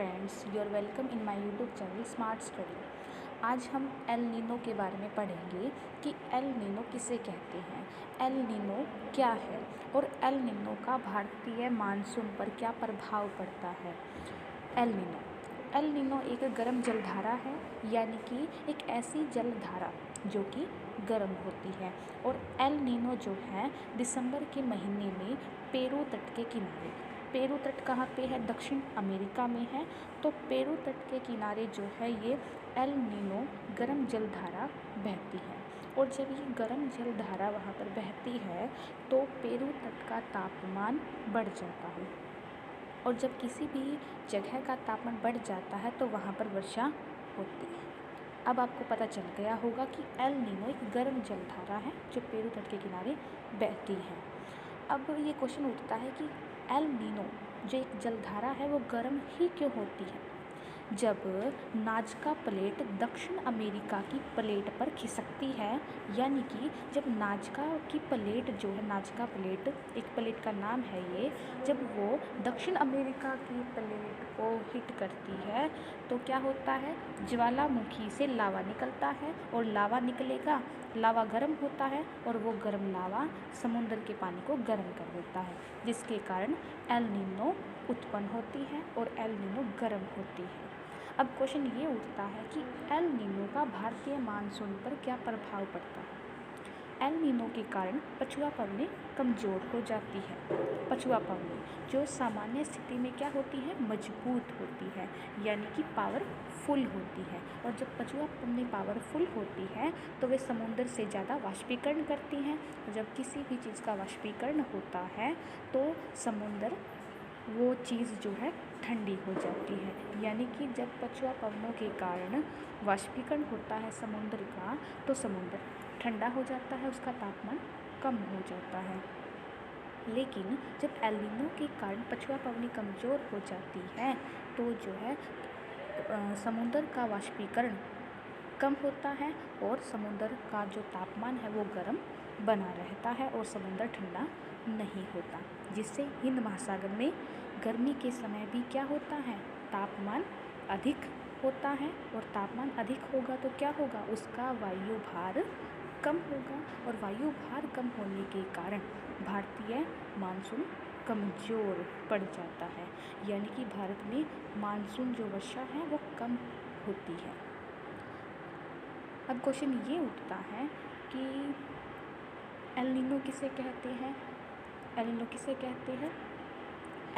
Friends, you are welcome in my YouTube channel smart study. आज हम El Nino के बारे में पढ़ेंगे कि एल नीनो किसे कहते हैं, एल नीनो क्या है और एल नीनो का भारतीय मानसून पर क्या प्रभाव पड़ता है। एल नीनो एक गर्म जलधारा है, यानी कि एक ऐसी जलधारा जो कि गर्म होती है। और एल नीनो जो है दिसंबर के महीने में पेरू तट के किनारे, पेरू तट कहाँ पे है, दक्षिण अमेरिका में है, तो पेरू तट के किनारे जो है ये एल नीनो गर्म जलधारा बहती है। और जब ये गर्म जलधारा वहाँ पर बहती है तो पेरू तट का तापमान बढ़ जाता है, और जब किसी भी जगह का तापमान बढ़ जाता है तो वहाँ पर वर्षा होती है। अब आपको पता चल गया होगा कि एल नीनो एक गर्म जलधारा है जो पेरू तट के किनारे बहती है। अब ये क्वेश्चन उठता है कि एल नीनो जो एक जलधारा है वो गर्म ही क्यों होती है। जब नाजका प्लेट दक्षिण अमेरिका की प्लेट पर खिसकती है, यानी कि जब नाजका की प्लेट जो है, नाजका प्लेट एक प्लेट का नाम है ये, जब वो दक्षिण अमेरिका की प्लेट को हिट करती है तो क्या होता है, ज्वालामुखी से लावा निकलता है और लावा निकलेगा, लावा गर्म होता है और वो गर्म लावा समुद्र के पानी को गर्म कर देता है, जिसके कारण एल नीनो उत्पन्न होती है और एल नीनो गर्म होती है। अब क्वेश्चन ये उठता है कि एल नीनो का भारतीय मानसून पर क्या प्रभाव पड़ता है। एल नीनो के कारण पछुआ पवनें कमज़ोर हो जाती है। पछुआ पवनें जो सामान्य स्थिति में क्या होती है, मजबूत होती है, यानी कि पावरफुल होती है। और जब पछुआ पवनें पावरफुल होती है तो वे समुद्र से ज़्यादा वाष्पीकरण करती हैं। जब किसी भी चीज़ का वाष्पीकरण होता है तो समुद्र वो चीज़ जो है ठंडी हो जाती है, यानी कि जब पछुआ पवनों के कारण वाष्पीकरण होता है समुद्र का तो समुद्र ठंडा हो जाता है, उसका तापमान कम हो जाता है। लेकिन जब एल नीनो के कारण पछुआ पवनी कमज़ोर हो जाती है तो जो है समुद्र का वाष्पीकरण कम होता है और समुद्र का जो तापमान है वो गर्म बना रहता है और समुद्र ठंडा नहीं होता, जिससे हिंद महासागर में गर्मी के समय भी क्या होता है, तापमान अधिक होता है। और तापमान अधिक होगा तो क्या होगा, उसका वायु भार कम होगा, और वायु भार कम होने के कारण भारतीय मानसून कमज़ोर पड़ जाता है, यानी कि भारत में मानसून जो वर्षा है वो कम होती है। अब क्वेश्चन ये उठता है कि एल नीनो किसे कहते हैं। एल नीनो किसे कहते हैं,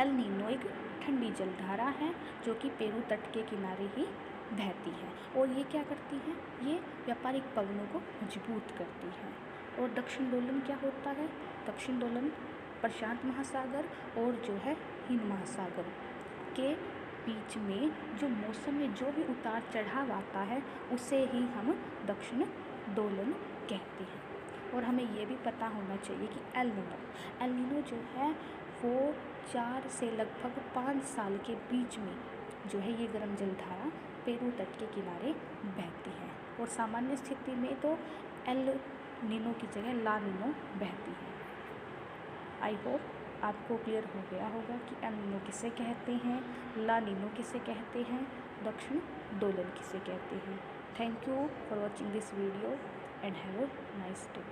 एल नीनो एक ठंडी जलधारा है जो कि पेरू तट के किनारे ही बहती है, और ये क्या करती है, ये व्यापारिक पवनों को मजबूत करती है। और दक्षिण दोलन क्या होता है, दक्षिण दोलन प्रशांत महासागर और जो है हिंद महासागर के बीच में जो मौसम में जो भी उतार चढ़ाव आता है उसे ही हम दक्षिण दोलन कहते हैं। और हमें ये भी पता होना चाहिए कि एल नीनो जो है वो 4 से लगभग 5 साल के बीच में जो है ये गर्म जलधारा पेरू तट के किनारे बहती है, और सामान्य स्थिति में तो एल नीनो की जगह ला नीनो बहती है। आई होप आपको क्लियर हो गया होगा कि एल नीनो किसे कहते हैं, ला नीनो किसे कहते हैं, दक्षिण दोलन किसे कहते हैं। Thank you for watching this video and have a nice day.